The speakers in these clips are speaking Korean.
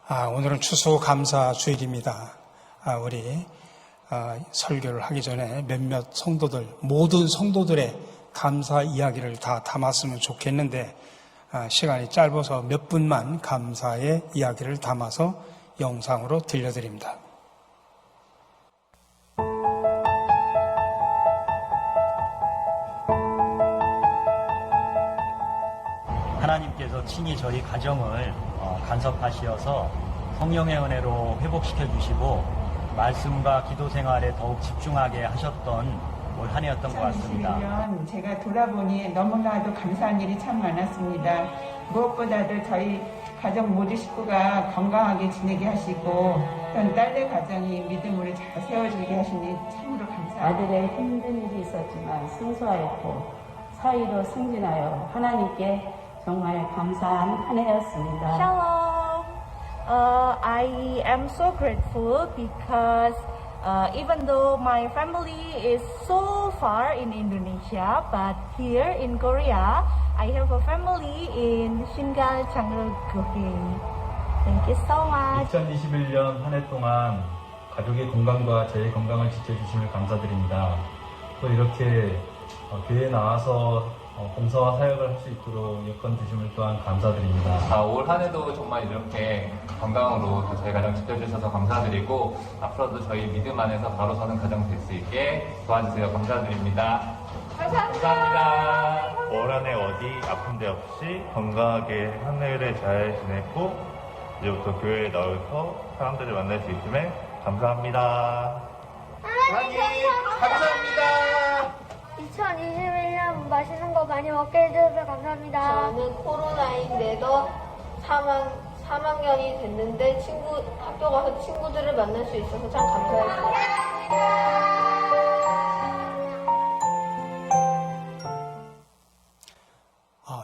오늘은 추수감사 주일입니다. 우리 설교를 하기 전에 몇몇 성도들, 모든 성도들의 감사 이야기를 다 담았으면 좋겠는데 시간이 짧아서 몇 분만 감사의 이야기를 담아서 영상으로 들려드립니다. 하나님께서 친히 저희 가정을 간섭하시어서 성령의 은혜로 회복시켜 주시고 말씀과 기도 생활에 더욱 집중하게 하셨던 올 한 해였던 것 같습니다. 2021년 제가 돌아보니 너무나도 감사한 일이 참 많았습니다. 무엇보다도 저희 가정 모두 식구가 건강하게 지내게 하시고 또 딸내 가정이 믿음으로 잘 세워지게 하시니 참으로 감사합니다. 아들의 힘든 일이 있었지만 승소하였고 사이로 승진하여 하나님께 정말 감사한 한 해였습니다. Shalom. I am so grateful because even though my family is so far in Indonesia, but here in Korea, I have a family in Shingal, Changgyeolguk. Thank you so much. 2021년 한 해 동안 가족의 건강과 제 건강을 지켜주심을 감사드립니다. 또 이렇게 교회에 나와서 봉사와 사역을 할 수 있도록 여건 주심을 또한 감사드립니다. 올 한 해도 정말 이렇게 건강으로 저희 가정 지켜주셔서 감사드리고 앞으로도 저희 믿음 안에서 바로 서는 가정 될 수 있게 도와주세요. 감사드립니다. 감사합니다. 올 한 해 어디 아픈 데 없이 건강하게 한 해를 잘 지냈고 이제부터 교회에 나와서 사람들을 만날 수 있음에 감사합니다. 하나님 감사합니다. 2021년 맛있는 거 많이 먹게 해주셔서 감사합니다. 저는 코로나인데도 3학년이 됐는데 학교 가서 친구들을 만날 수 있어서 참 감사했어요.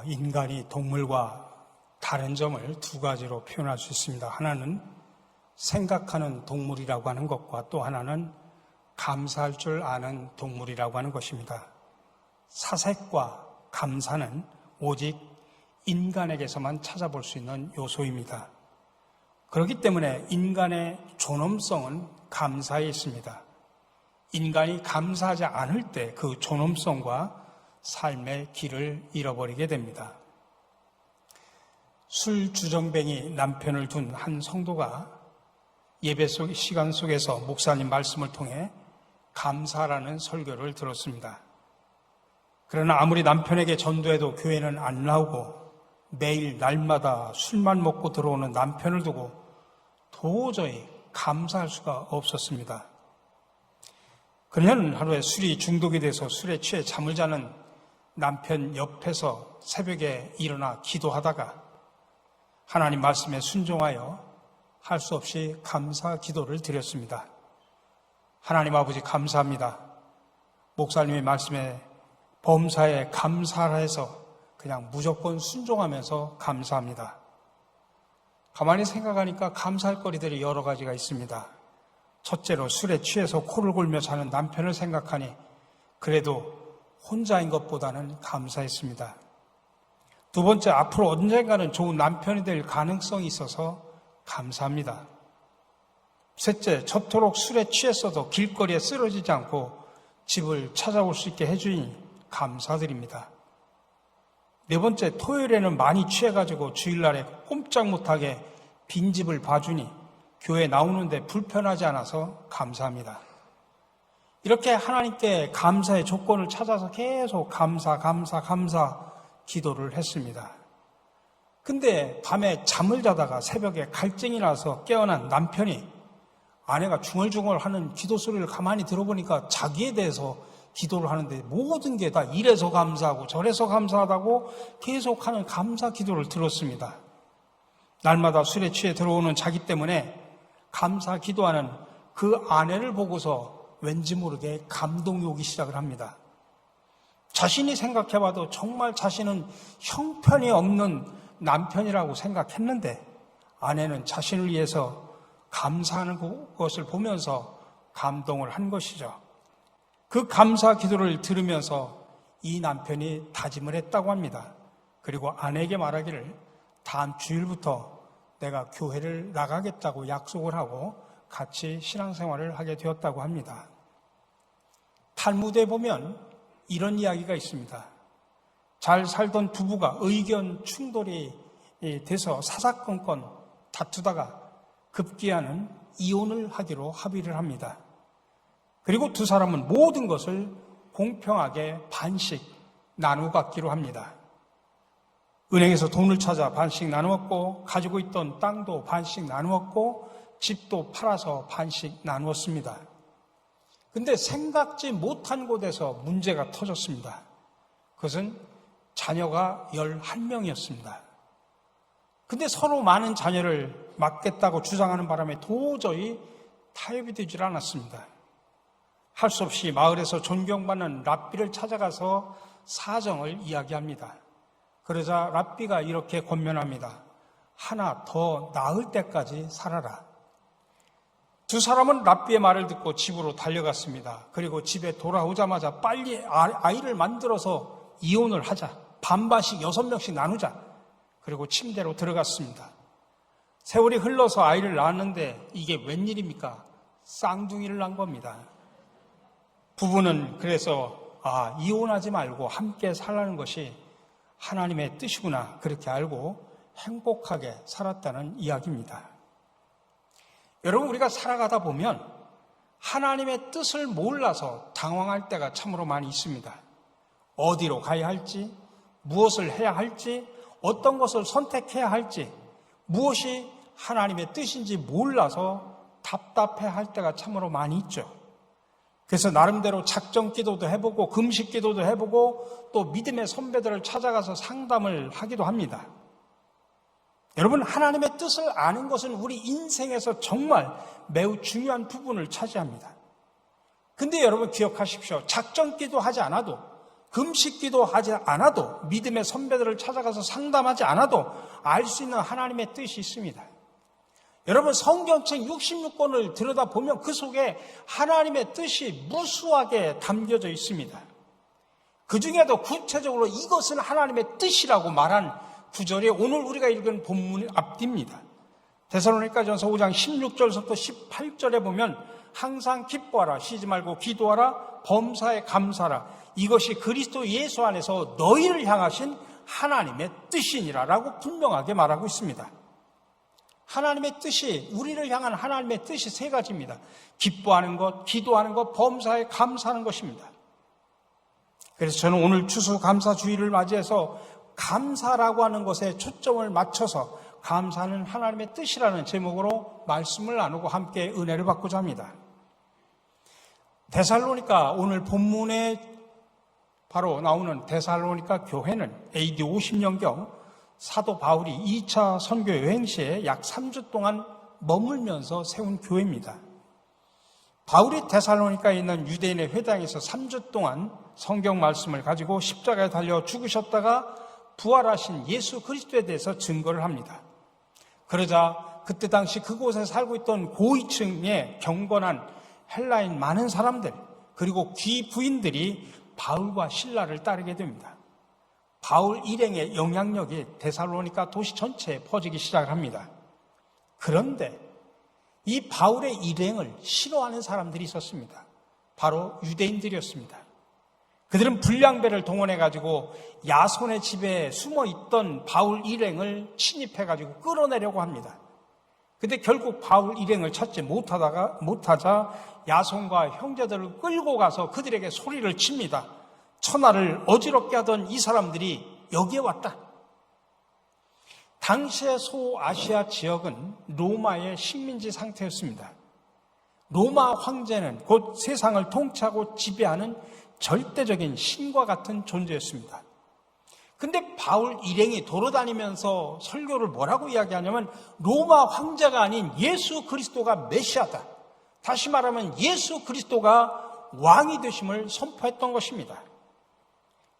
인간이 동물과 다른 점을 두 가지로 표현할 수 있습니다. 하나는 생각하는 동물이라고 하는 것과 또 하나는 감사할 줄 아는 동물이라고 하는 것입니다. 사색과 감사는 오직 인간에게서만 찾아볼 수 있는 요소입니다. 그렇기 때문에 인간의 존엄성은 감사에 있습니다. 인간이 감사하지 않을 때 그 존엄성과 삶의 길을 잃어버리게 됩니다. 술 주정뱅이 남편을 둔 한 성도가 예배 시간 속에서 목사님 말씀을 통해 감사라는 설교를 들었습니다. 그러나 아무리 남편에게 전도해도 교회는 안 나오고 매일 날마다 술만 먹고 들어오는 남편을 두고 도저히 감사할 수가 없었습니다. 그녀는 하루에 술이 중독이 돼서 술에 취해 잠을 자는 남편 옆에서 새벽에 일어나 기도하다가 하나님 말씀에 순종하여 할 수 없이 감사 기도를 드렸습니다. 하나님 아버지 감사합니다. 목사님의 말씀에 범사에 감사를 해서 그냥 무조건 순종하면서 감사합니다. 가만히 생각하니까 감사할 거리들이 여러 가지가 있습니다. 첫째로 술에 취해서 코를 골며 자는 남편을 생각하니 그래도 혼자인 것보다는 감사했습니다. 두 번째, 앞으로 언젠가는 좋은 남편이 될 가능성이 있어서 감사합니다. 셋째, 저토록 술에 취했어도 길거리에 쓰러지지 않고 집을 찾아올 수 있게 해주니 감사드립니다. 네 번째, 토요일에는 많이 취해가지고 주일날에 꼼짝 못하게 빈집을 봐주니 교회 나오는데 불편하지 않아서 감사합니다. 이렇게 하나님께 감사의 조건을 찾아서 계속 감사 기도를 했습니다. 근데 밤에 잠을 자다가 새벽에 갈증이 나서 깨어난 남편이 아내가 중얼중얼하는 기도 소리를 가만히 들어보니까 자기에 대해서 기도를 하는데 모든 게 다 이래서 감사하고 저래서 감사하다고 계속하는 감사 기도를 들었습니다. 날마다 술에 취해 들어오는 자기 때문에 감사 기도하는 그 아내를 보고서 왠지 모르게 감동이 오기 시작을 합니다. 자신이 생각해봐도 정말 자신은 형편이 없는 남편이라고 생각했는데 아내는 자신을 위해서 감사하는 것을 보면서 감동을 한 것이죠. 그 감사 기도를 들으면서 이 남편이 다짐을 했다고 합니다. 그리고 아내에게 말하기를 다음 주일부터 내가 교회를 나가겠다고 약속을 하고 같이 신앙생활을 하게 되었다고 합니다. 탈무드에 보면 이런 이야기가 있습니다. 잘 살던 부부가 의견 충돌이 돼서 사사건건 다투다가 급기야는 이혼을 하기로 합의를 합니다. 그리고 두 사람은 모든 것을 공평하게 반씩 나누어 갖기로 합니다. 은행에서 돈을 찾아 반씩 나누었고, 가지고 있던 땅도 반씩 나누었고, 집도 팔아서 반씩 나누었습니다. 근데 생각지 못한 곳에서 문제가 터졌습니다. 그것은 자녀가 11명이었습니다. 근데 서로 많은 자녀를 맡겠다고 주장하는 바람에 도저히 타협이 되질 않았습니다. 할 수 없이 마을에서 존경받는 랍비를 찾아가서 사정을 이야기합니다. 그러자 랍비가 이렇게 권면합니다. 하나 더 낳을 때까지 살아라. 두 사람은 랍비의 말을 듣고 집으로 달려갔습니다. 그리고 집에 돌아오자마자 빨리 아이를 만들어서 이혼을 하자. 반반씩 6명씩 나누자. 그리고 침대로 들어갔습니다. 세월이 흘러서 아이를 낳았는데 이게 웬일입니까? 쌍둥이를 낳은 겁니다. 부부는 그래서 이혼하지 말고 함께 살라는 것이 하나님의 뜻이구나 그렇게 알고 행복하게 살았다는 이야기입니다. 여러분, 우리가 살아가다 보면 하나님의 뜻을 몰라서 당황할 때가 참으로 많이 있습니다. 어디로 가야 할지, 무엇을 해야 할지, 어떤 것을 선택해야 할지, 무엇이 하나님의 뜻인지 몰라서 답답해할 때가 참으로 많이 있죠. 그래서 나름대로 작정 기도도 해보고 금식 기도도 해보고 또 믿음의 선배들을 찾아가서 상담을 하기도 합니다. 여러분, 하나님의 뜻을 아는 것은 우리 인생에서 정말 매우 중요한 부분을 차지합니다. 근데 여러분 기억하십시오. 작정 기도하지 않아도, 금식 기도하지 않아도, 믿음의 선배들을 찾아가서 상담하지 않아도 알 수 있는 하나님의 뜻이 있습니다. 여러분, 성경책 66권을 들여다보면 그 속에 하나님의 뜻이 무수하게 담겨져 있습니다. 그 중에도 구체적으로 이것은 하나님의 뜻이라고 말한 구절이 오늘 우리가 읽은 본문을 앞뒤입니다. 데살로니가전서 5장 16절부터 18절에 보면 항상 기뻐하라, 쉬지 말고 기도하라, 범사에 감사하라, 이것이 그리스도 예수 안에서 너희를 향하신 하나님의 뜻이니라라고 분명하게 말하고 있습니다. 하나님의 뜻이, 우리를 향한 하나님의 뜻이 세 가지입니다. 기뻐하는 것, 기도하는 것, 범사에 감사하는 것입니다. 그래서 저는 오늘 추수감사주의를 맞이해서 감사라고 하는 것에 초점을 맞춰서 감사는 하나님의 뜻이라는 제목으로 말씀을 나누고 함께 은혜를 받고자 합니다. 데살로니가, 오늘 본문에 바로 나오는 데살로니가 교회는 AD 50년경 사도 바울이 2차 선교 여행 시에 약 3주 동안 머물면서 세운 교회입니다. 바울이 데살로니가에 있는 유대인의 회당에서 3주 동안 성경 말씀을 가지고 십자가에 달려 죽으셨다가 부활하신 예수 그리스도에 대해서 증거를 합니다. 그러자 그때 당시 그곳에 살고 있던 고위층의 경건한 헬라인 많은 사람들, 그리고 귀부인들이 바울과 실라를 따르게 됩니다. 바울 일행의 영향력이 데살로니가 도시 전체에 퍼지기 시작을 합니다. 그런데 이 바울의 일행을 싫어하는 사람들이 있었습니다. 바로 유대인들이었습니다. 그들은 불량배를 동원해가지고 야손의 집에 숨어있던 바울 일행을 침입해가지고 끌어내려고 합니다. 근데 결국 바울 일행을 찾지 못하자 야손과 형제들을 끌고 가서 그들에게 소리를 칩니다. 천하를 어지럽게 하던 이 사람들이 여기에 왔다. 당시의 소아시아 지역은 로마의 식민지 상태였습니다. 로마 황제는 곧 세상을 통치하고 지배하는 절대적인 신과 같은 존재였습니다. 근데 바울 일행이 돌아다니면서 설교를 뭐라고 이야기하냐면 로마 황제가 아닌 예수 그리스도가 메시아다. 다시 말하면 예수 그리스도가 왕이 되심을 선포했던 것입니다.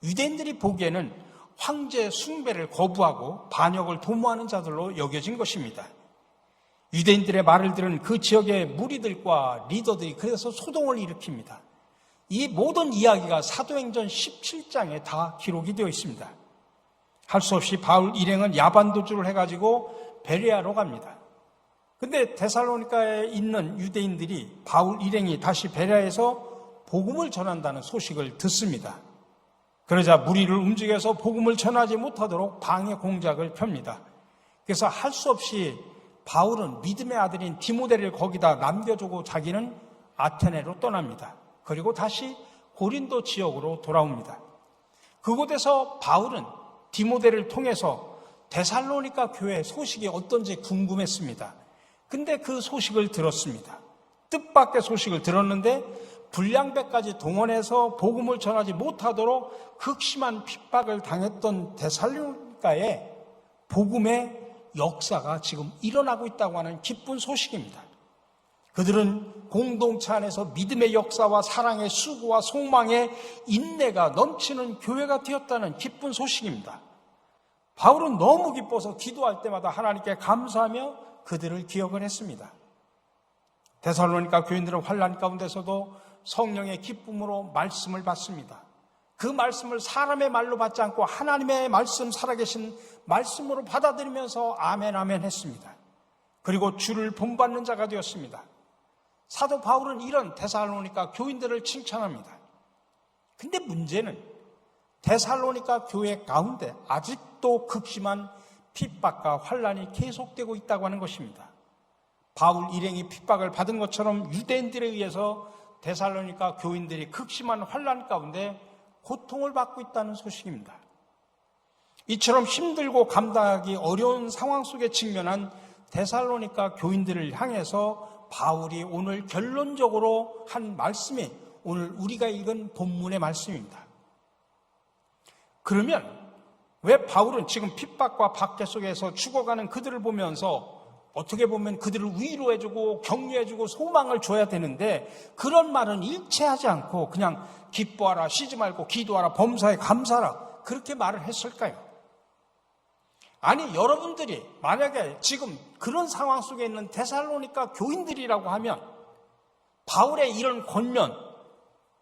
유대인들이 보기에는 황제 숭배를 거부하고 반역을 도모하는 자들로 여겨진 것입니다. 유대인들의 말을 들은 그 지역의 무리들과 리더들이 그래서 소동을 일으킵니다. 이 모든 이야기가 사도행전 17장에 다 기록이 되어 있습니다. 할 수 없이 바울 일행은 야반도주를 해가지고 베레아로 갑니다. 근데 데살로니가에 있는 유대인들이 바울 일행이 다시 베레아에서 복음을 전한다는 소식을 듣습니다. 그러자 무리를 움직여서 복음을 전하지 못하도록 방해 공작을 펴니다. 그래서 할 수 없이 바울은 믿음의 아들인 디모데를 거기다 남겨두고 자기는 아테네로 떠납니다. 그리고 다시 고린도 지역으로 돌아옵니다. 그곳에서 바울은 디모데를 통해서 데살로니가 교회 소식이 어떤지 궁금했습니다. 근데 그 소식을 들었습니다. 뜻밖의 소식을 들었는데 불량배까지 동원해서 복음을 전하지 못하도록 극심한 핍박을 당했던 데살로니가에 복음의 역사가 지금 일어나고 있다고 하는 기쁜 소식입니다. 그들은 공동체 안에서 믿음의 역사와 사랑의 수고와 소망의 인내가 넘치는 교회가 되었다는 기쁜 소식입니다. 바울은 너무 기뻐서 기도할 때마다 하나님께 감사하며 그들을 기억을 했습니다. 데살로니가 교인들은 환난 가운데서도 성령의 기쁨으로 말씀을 받습니다. 그 말씀을 사람의 말로 받지 않고 하나님의 말씀, 살아계신 말씀으로 받아들이면서 아멘 아멘 했습니다. 그리고 주를 본받는 자가 되었습니다. 사도 바울은 이런 데살로니가 교인들을 칭찬합니다. 근데 문제는 데살로니가 교회 가운데 아직도 극심한 핍박과 환난이 계속되고 있다고 하는 것입니다. 바울 일행이 핍박을 받은 것처럼 유대인들에 의해서 데살로니가 교인들이 극심한 환난 가운데 고통을 받고 있다는 소식입니다. 이처럼 힘들고 감당하기 어려운 상황 속에 직면한 데살로니가 교인들을 향해서 바울이 오늘 결론적으로 한 말씀이 오늘 우리가 읽은 본문의 말씀입니다. 그러면 왜 바울은 지금 핍박과 박해 속에서 죽어가는 그들을 보면서 어떻게 보면 그들을 위로해주고 격려해주고 소망을 줘야 되는데 그런 말은 일체하지 않고 그냥 기뻐하라, 쉬지 말고 기도하라, 범사에 감사하라 그렇게 말을 했을까요? 아니, 여러분들이 만약에 지금 그런 상황 속에 있는 데살로니가 교인들이라고 하면 바울의 이런 권면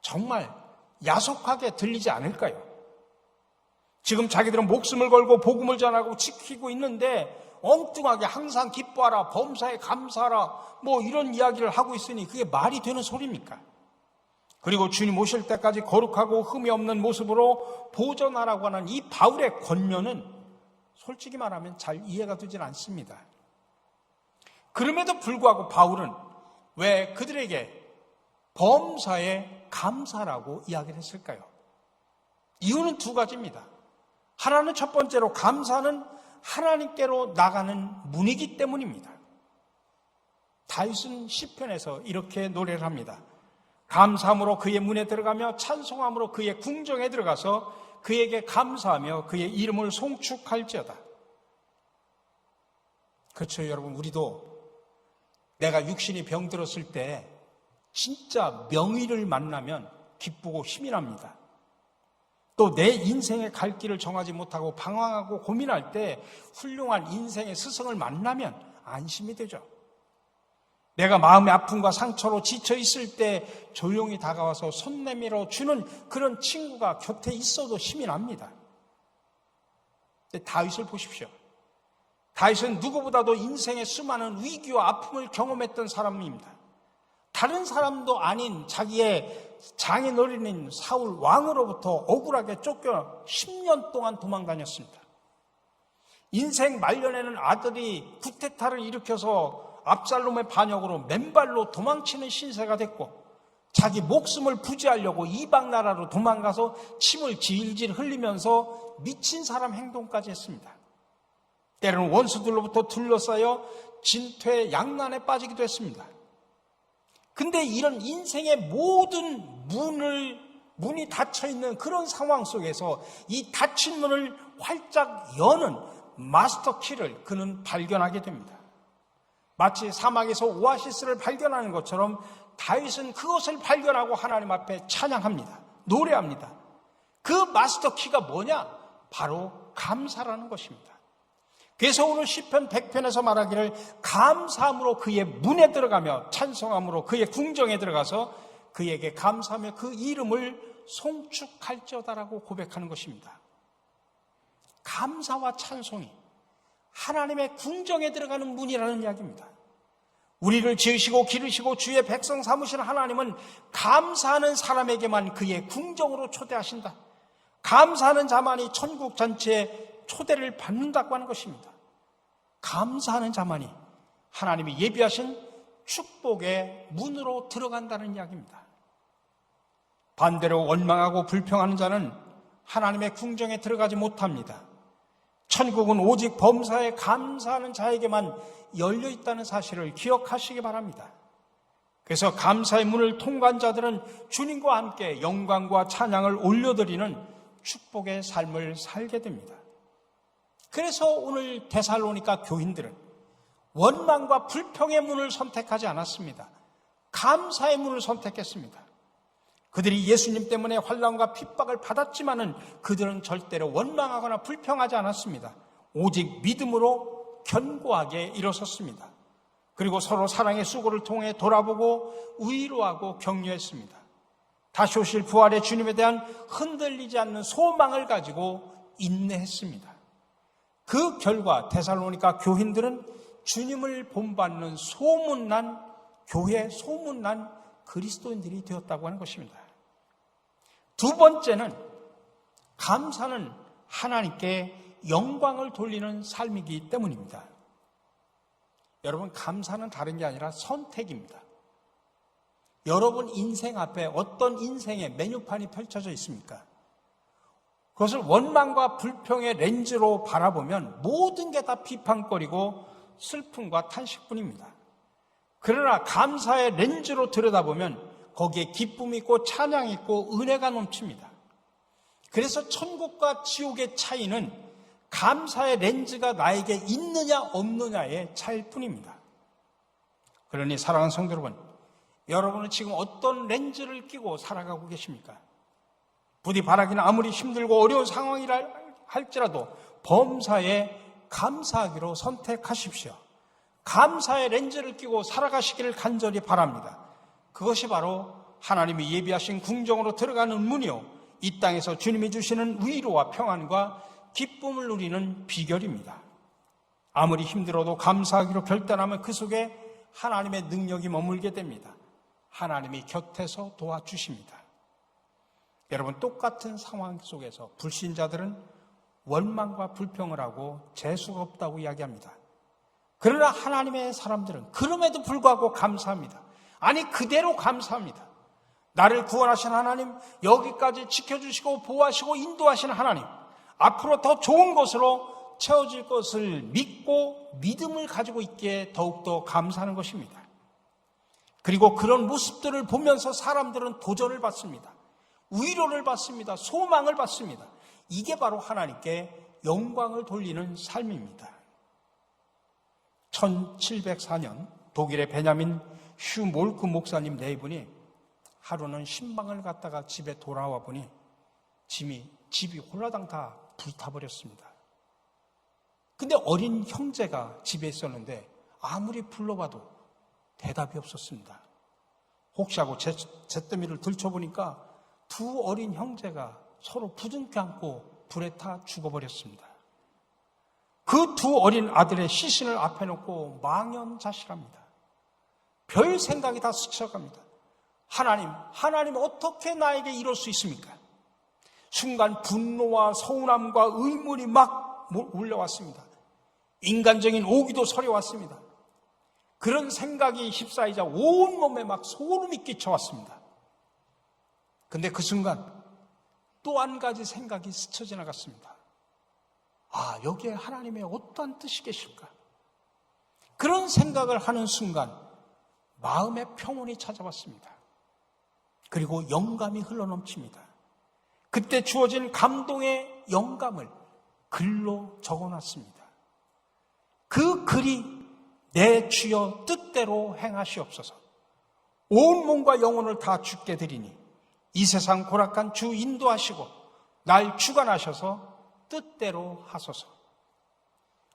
정말 야속하게 들리지 않을까요? 지금 자기들은 목숨을 걸고 복음을 전하고 지키고 있는데 엉뚱하게 항상 기뻐하라, 범사에 감사하라 뭐 이런 이야기를 하고 있으니 그게 말이 되는 소리입니까? 그리고 주님 오실 때까지 거룩하고 흠이 없는 모습으로 보존하라고 하는 이 바울의 권면은 솔직히 말하면 잘 이해가 되질 않습니다. 그럼에도 불구하고 바울은 왜 그들에게 범사에 감사라고 이야기를 했을까요? 이유는 두 가지입니다. 하나는 첫 번째로 감사는 하나님께로 나가는 문이기 때문입니다. 다윗은 시편에서 이렇게 노래를 합니다. 감사함으로 그의 문에 들어가며 찬송함으로 그의 궁정에 들어가서 그에게 감사하며 그의 이름을 송축할지어다. 그렇죠, 여러분. 우리도 내가 육신이 병들었을 때 진짜 명의를 만나면 기쁘고 힘이 납니다. 또 내 인생의 갈 길을 정하지 못하고 방황하고 고민할 때 훌륭한 인생의 스승을 만나면 안심이 되죠. 내가 마음의 아픔과 상처로 지쳐 있을 때 조용히 다가와서 손 내밀어 주는 그런 친구가 곁에 있어도 힘이 납니다. 근데 다윗을 보십시오. 다윗은 누구보다도 인생의 수많은 위기와 아픔을 경험했던 사람입니다. 다른 사람도 아닌 자기의 장인어른인 사울 왕으로부터 억울하게 쫓겨 10년 동안 도망다녔습니다. 인생 말년에는 아들이 쿠데타를 일으켜서 압살롬의 반역으로 맨발로 도망치는 신세가 됐고 자기 목숨을 부지하려고 이방 나라로 도망가서 침을 질질 흘리면서 미친 사람 행동까지 했습니다. 때로는 원수들로부터 둘러싸여 진퇴 양난에 빠지기도 했습니다. 근데 이런 인생의 모든 문이 닫혀있는 그런 상황 속에서 이 닫힌 문을 활짝 여는 마스터 키를 그는 발견하게 됩니다. 마치 사막에서 오아시스를 발견하는 것처럼 다윗은 그것을 발견하고 하나님 앞에 찬양합니다. 노래합니다. 그 마스터 키가 뭐냐? 바로 감사라는 것입니다. 그래서 오늘 시편 100편에서 말하기를 감사함으로 그의 문에 들어가며 찬송함으로 그의 궁정에 들어가서 그에게 감사하며 그 이름을 송축할지어다라고 고백하는 것입니다. 감사와 찬송이 하나님의 궁정에 들어가는 문이라는 이야기입니다. 우리를 지으시고 기르시고 주의 백성 삼으신 하나님은 감사하는 사람에게만 그의 궁정으로 초대하신다. 감사하는 자만이 천국 전체에 초대를 받는다고 하는 것입니다. 감사하는 자만이 하나님이 예비하신 축복의 문으로 들어간다는 이야기입니다. 반대로 원망하고 불평하는 자는 하나님의 궁정에 들어가지 못합니다. 천국은 오직 범사에 감사하는 자에게만 열려 있다는 사실을 기억하시기 바랍니다. 그래서 감사의 문을 통과한 자들은 주님과 함께 영광과 찬양을 올려드리는 축복의 삶을 살게 됩니다. 그래서 오늘 데살로니가 교인들은 원망과 불평의 문을 선택하지 않았습니다. 감사의 문을 선택했습니다. 그들이 예수님 때문에 환난과 핍박을 받았지만은 그들은 절대로 원망하거나 불평하지 않았습니다. 오직 믿음으로 견고하게 일어섰습니다. 그리고 서로 사랑의 수고를 통해 돌아보고 위로하고 격려했습니다. 다시 오실 부활의 주님에 대한 흔들리지 않는 소망을 가지고 인내했습니다. 그 결과 데살로니가 교인들은 주님을 본받는 소문난 교회, 소문난 그리스도인들이 되었다고 하는 것입니다. 두 번째는 감사는 하나님께 영광을 돌리는 삶이기 때문입니다. 여러분, 감사는 다른 게 아니라 선택입니다. 여러분 인생 앞에 어떤 인생의 메뉴판이 펼쳐져 있습니까? 그것을 원망과 불평의 렌즈로 바라보면 모든 게 다 비판거리고 슬픔과 탄식뿐입니다. 그러나 감사의 렌즈로 들여다보면 거기에 기쁨이 있고 찬양이 있고 은혜가 넘칩니다. 그래서 천국과 지옥의 차이는 감사의 렌즈가 나에게 있느냐 없느냐의 차이일 뿐입니다. 그러니 사랑하는 성도 여러분, 여러분은 지금 어떤 렌즈를 끼고 살아가고 계십니까? 부디 바라기는 아무리 힘들고 어려운 상황이라 할지라도 범사에 감사하기로 선택하십시오. 감사의 렌즈를 끼고 살아가시기를 간절히 바랍니다. 그것이 바로 하나님이 예비하신 궁정으로 들어가는 문이요, 이 땅에서 주님이 주시는 위로와 평안과 기쁨을 누리는 비결입니다. 아무리 힘들어도 감사하기로 결단하면 그 속에 하나님의 능력이 머물게 됩니다. 하나님이 곁에서 도와주십니다. 여러분, 똑같은 상황 속에서 불신자들은 원망과 불평을 하고 재수가 없다고 이야기합니다. 그러나 하나님의 사람들은 그럼에도 불구하고 감사합니다. 아니, 그대로 감사합니다. 나를 구원하신 하나님, 여기까지 지켜주시고 보호하시고 인도하신 하나님, 앞으로 더 좋은 것으로 채워질 것을 믿고 믿음을 가지고 있기에 더욱더 감사하는 것입니다. 그리고 그런 모습들을 보면서 사람들은 도전을 받습니다. 위로를 받습니다. 소망을 받습니다. 이게 바로 하나님께 영광을 돌리는 삶입니다. 1704년 독일의 베냐민 슈몰크 목사님 네 분이 하루는 신방을 갔다가 집에 돌아와 보니 집이 홀라당 다 불타버렸습니다. 근데 어린 형제가 집에 있었는데 아무리 불러봐도 대답이 없었습니다. 혹시 하고 잿더미를 들춰보니까 두 어린 형제가 서로 부둥켜 안고 불에 타 죽어버렸습니다. 그 두 어린 아들의 시신을 앞에 놓고 망연자실합니다. 별 생각이 다 스쳐갑니다. 하나님 어떻게 나에게 이럴 수 있습니까? 순간 분노와 서운함과 의문이 막 올라왔습니다. 인간적인 오기도 서려왔습니다. 그런 생각이 휩싸이자 온몸에 막 소름이 끼쳐왔습니다. 근데 그 순간 또 한 가지 생각이 스쳐 지나갔습니다. 아, 여기에 하나님의 어떠한 뜻이 계실까? 그런 생각을 하는 순간 마음의 평온이 찾아왔습니다. 그리고 영감이 흘러넘칩니다. 그때 주어진 감동의 영감을 글로 적어놨습니다. 그 글이 내 주여 뜻대로 행하시옵소서. 온 몸과 영혼을 다 주께 드리니 이 세상 고락한 주 인도하시고 날 주관하셔서 뜻대로 하소서.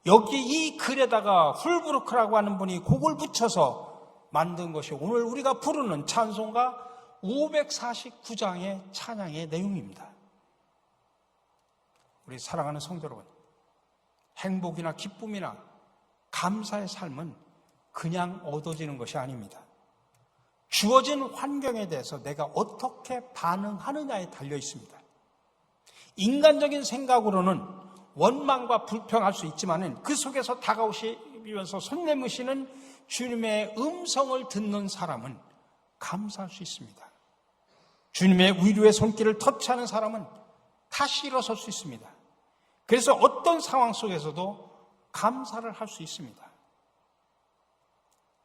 여기 이 글에다가 훌브루크라고 하는 분이 곡을 붙여서 만든 것이 오늘 우리가 부르는 찬송가 549장의 찬양의 내용입니다. 우리 사랑하는 성도 여러분, 행복이나 기쁨이나 감사의 삶은 그냥 얻어지는 것이 아닙니다. 주어진 환경에 대해서 내가 어떻게 반응하느냐에 달려 있습니다. 인간적인 생각으로는 원망과 불평할 수 있지만 그 속에서 다가오시면서 손 내미시는 주님의 음성을 듣는 사람은 감사할 수 있습니다. 주님의 위로의 손길을 터치하는 사람은 다시 일어설 수 있습니다. 그래서 어떤 상황 속에서도 감사를 할 수 있습니다.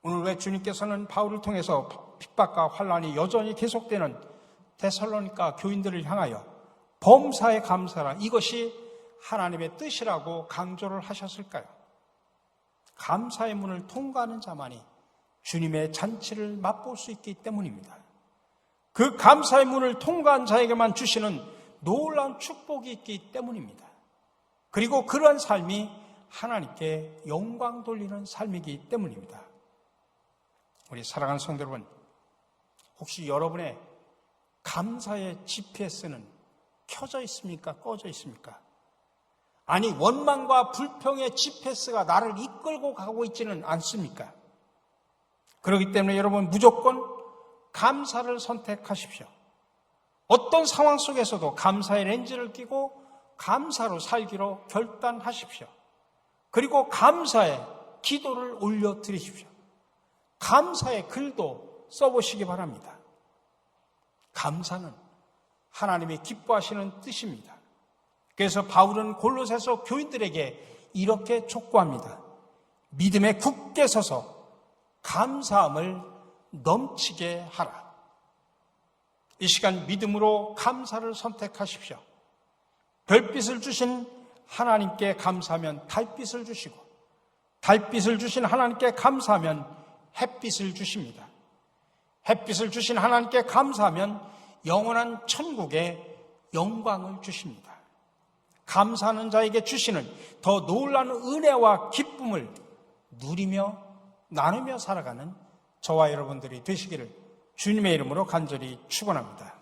오늘 왜 주님께서는 바울을 통해서 핍박과 환난이 여전히 계속되는 데살로니가 교인들을 향하여 범사에 감사라, 이것이 하나님의 뜻이라고 강조를 하셨을까요? 감사의 문을 통과하는 자만이 주님의 잔치를 맛볼 수 있기 때문입니다. 그 감사의 문을 통과한 자에게만 주시는 놀라운 축복이 있기 때문입니다. 그리고 그러한 삶이 하나님께 영광 돌리는 삶이기 때문입니다. 우리 사랑하는 성도 여러분, 혹시 여러분의 감사의 GPS는 켜져 있습니까? 꺼져 있습니까? 아니, 원망과 불평의 GPS가 나를 이끌고 가고 있지는 않습니까? 그렇기 때문에 여러분 무조건 감사를 선택하십시오. 어떤 상황 속에서도 감사의 렌즈를 끼고 감사로 살기로 결단하십시오. 그리고 감사의 기도를 올려드리십시오. 감사의 글도 써보시기 바랍니다. 감사는 하나님이 기뻐하시는 뜻입니다. 그래서 바울은 골로새서 교인들에게 이렇게 촉구합니다. 믿음에 굳게 서서 감사함을 넘치게 하라. 이 시간 믿음으로 감사를 선택하십시오. 별빛을 주신 하나님께 감사하면 달빛을 주시고, 달빛을 주신 하나님께 감사하면 햇빛을 주십니다. 햇빛을 주신 하나님께 감사하면 영원한 천국의 영광을 주십니다. 감사하는 자에게 주시는 더 놀라운 은혜와 기쁨을 누리며 나누며 살아가는 저와 여러분들이 되시기를 주님의 이름으로 간절히 축원합니다.